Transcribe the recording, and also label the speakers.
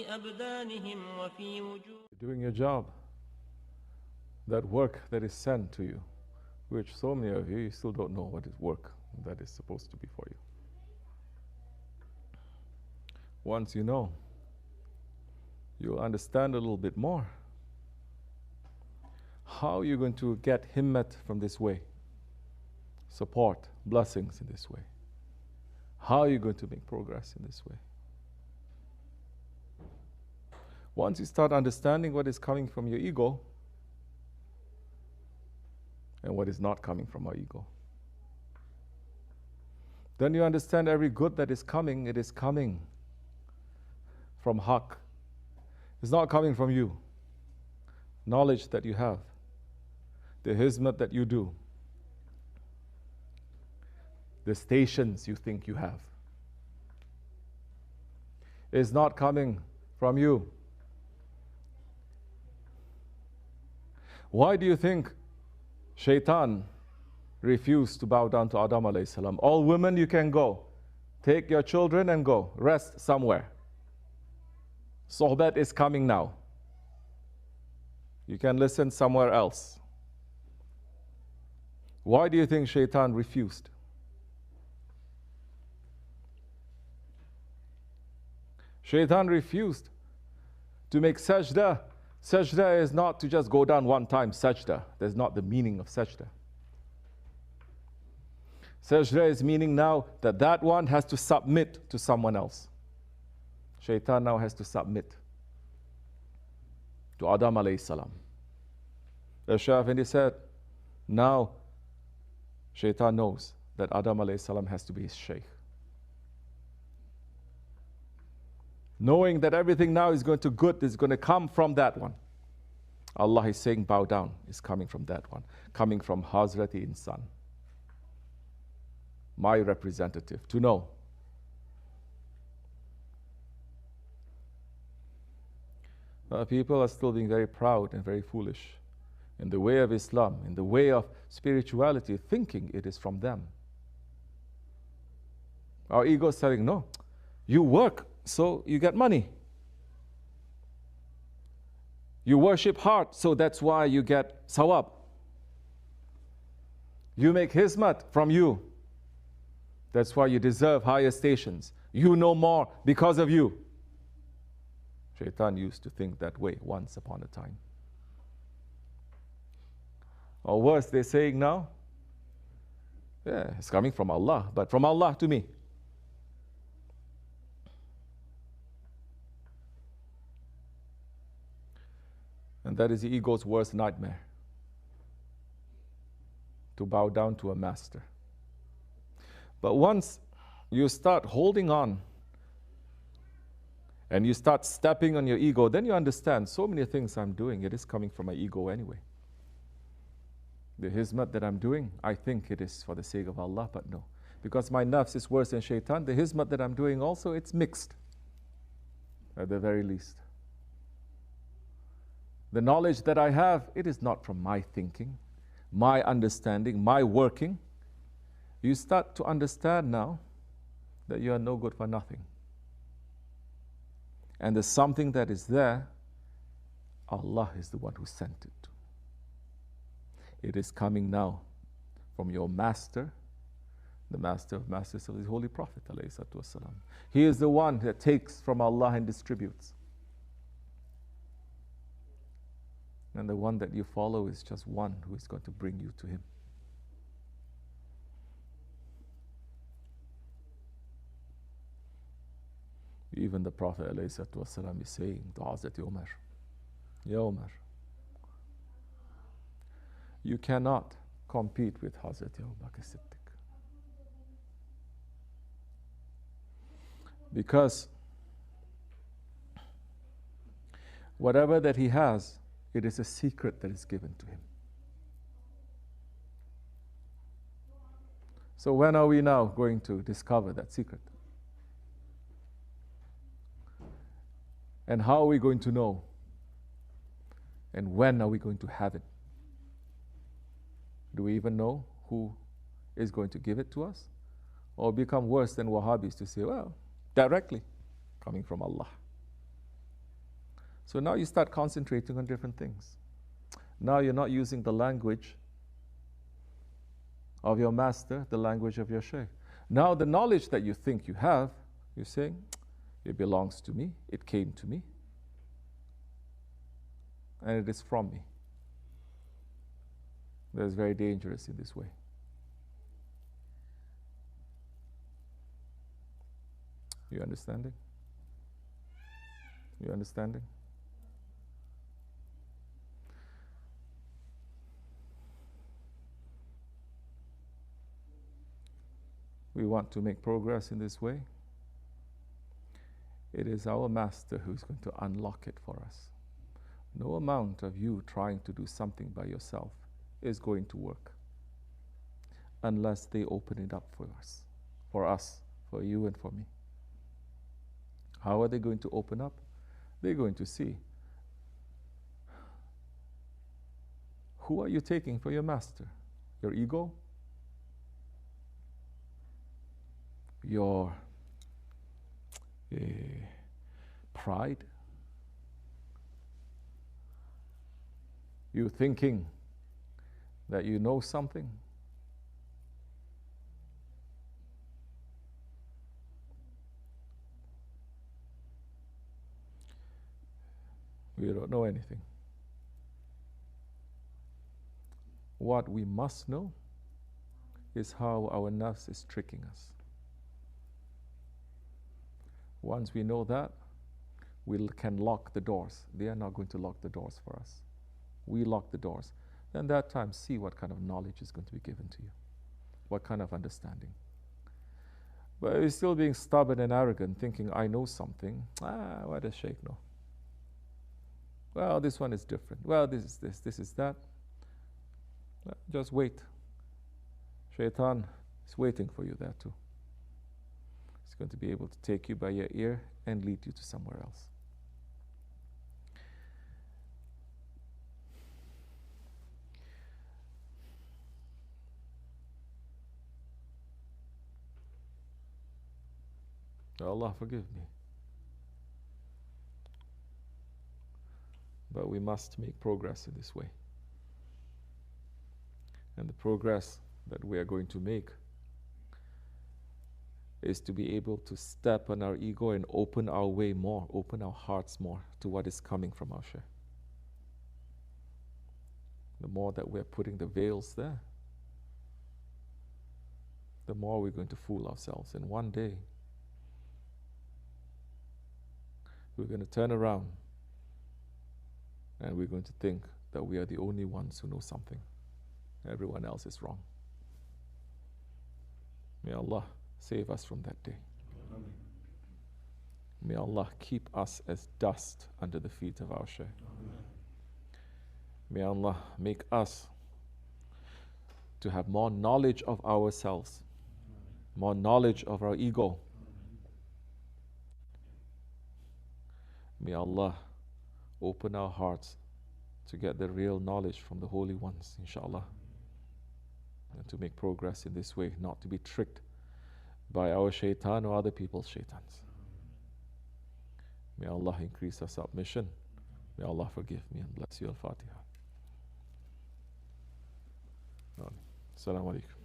Speaker 1: أبدانهم وفي وجوه.
Speaker 2: Doing your job, that work that is sent to you, which so many of you still don't know what is work that is supposed to be for you. Once you know, you'll understand a little bit more. How are you going to get himmat from this way? Support, blessings in this way. How are you going to make progress in this way? Once you start understanding what is coming from your ego and what is not coming from our ego, then you understand every good that is coming, it is coming from Haqq. It's not coming from you. Knowledge that you have, the hizmat that you do, the stations you think you have, is not coming from you. Why do you think Shaitan refused to bow down to Adam alayhi salam? All women, you can go. Take your children and go. Rest somewhere. Sohbat is coming now. You can listen somewhere else. Why do you think Shaitan refused? Shaitan refused to make sajda. Sajda is not to just go down one time, sajda. That's not the meaning of sajda. Sajda is meaning now that that one has to submit to someone else. Shaitan now has to submit to Adam alayhi salam. The Shafi'i said, now Shaitan knows that Adam alayhi salam has to be his sheikh. Knowing that everything now is going to good, is going to come from that one. Allah is saying, bow down, is coming from that one. Coming from Hazrati Insan, my representative, to know. People are still being very proud and very foolish in the way of Islam, in the way of spirituality, thinking it is from them. Our ego is saying, no, you work, so you get money. You worship hard, so that's why you get sawab. You make hizmat from you. That's why you deserve higher stations. You know more because of you. Shaitan used to think that way once upon a time. Or worse, they're saying now, yeah, it's coming from Allah, but from Allah to me. And that is the ego's worst nightmare, to bow down to a master. But once you start holding on and you start stepping on your ego, then you understand so many things I'm doing, it is coming from my ego anyway. The hizmat that I'm doing, I think it is for the sake of Allah, but no. Because my nafs is worse than shaitan, the hizmat that I'm doing also, it's mixed, at the very least. The knowledge that I have, it is not from my thinking, my understanding, my working. You start to understand now that you are no good for nothing. And there's something that is there, Allah is the one who sent it. It is coming now from your master, the master of masters of the Holy Prophet ﷺ. He is the one that takes from Allah and distributes. And the one that you follow is just one who is going to bring you to Him. Even the Prophet ﷺ is saying to Hazrat Umar, Ya Umar, you cannot compete with Hazrat Abu Bakr Siddiq. Because whatever that he has, it is a secret that is given to him. So when are we now going to discover that secret? And how are we going to know? And when are we going to have it? Do we even know who is going to give it to us? Or become worse than Wahhabis to say, well, directly coming from Allah. So now you start concentrating on different things. Now you're not using the language of your master, the language of your shaykh. Now the knowledge that you think you have, you're saying, it belongs to me, it came to me, and it is from me. That is very dangerous in this way. You understanding? You understanding? We want to make progress in this way. It is our master who's going to unlock it for us. No amount of you trying to do something by yourself is going to work unless they open it up for us, for you and for me. How are they going to open up? They're going to see, who are you taking for your master? Your ego? Your pride? You thinking that you know something? We don't know anything. What we must know is how our nafs is tricking us. Once we know that, we can lock the doors. They are not going to lock the doors for us. We lock the doors. Then that time, see what kind of knowledge is going to be given to you. What kind of understanding. But if you're still being stubborn and arrogant, thinking, I know something. What does Shaykh know? Well, this one is different. Well, this is this, this is that. Well, just wait. Shaitan is waiting for you there too. He's going to be able to take you by your ear and lead you to somewhere else. Allah forgive me. But we must make progress in this way. And the progress that we are going to make is to be able to step on our ego and open our way more, open our hearts more to what is coming from our Shaykh. The more that we're putting the veils there, the more we're going to fool ourselves. And one day, we're going to turn around and we're going to think that we are the only ones who know something. Everyone else is wrong. May Allah save us from that day. Amen. May Allah keep us as dust under the feet of our Shaykh. May Allah make us to have more knowledge of ourselves, more knowledge of our ego. May Allah open our hearts to get the real knowledge from the holy ones, inshallah, and to make progress in this way, not to be tricked by our shaitan or other people's shaitans. May Allah increase our submission. May Allah forgive me and bless you. Al-Fatiha. Assalamu alaikum.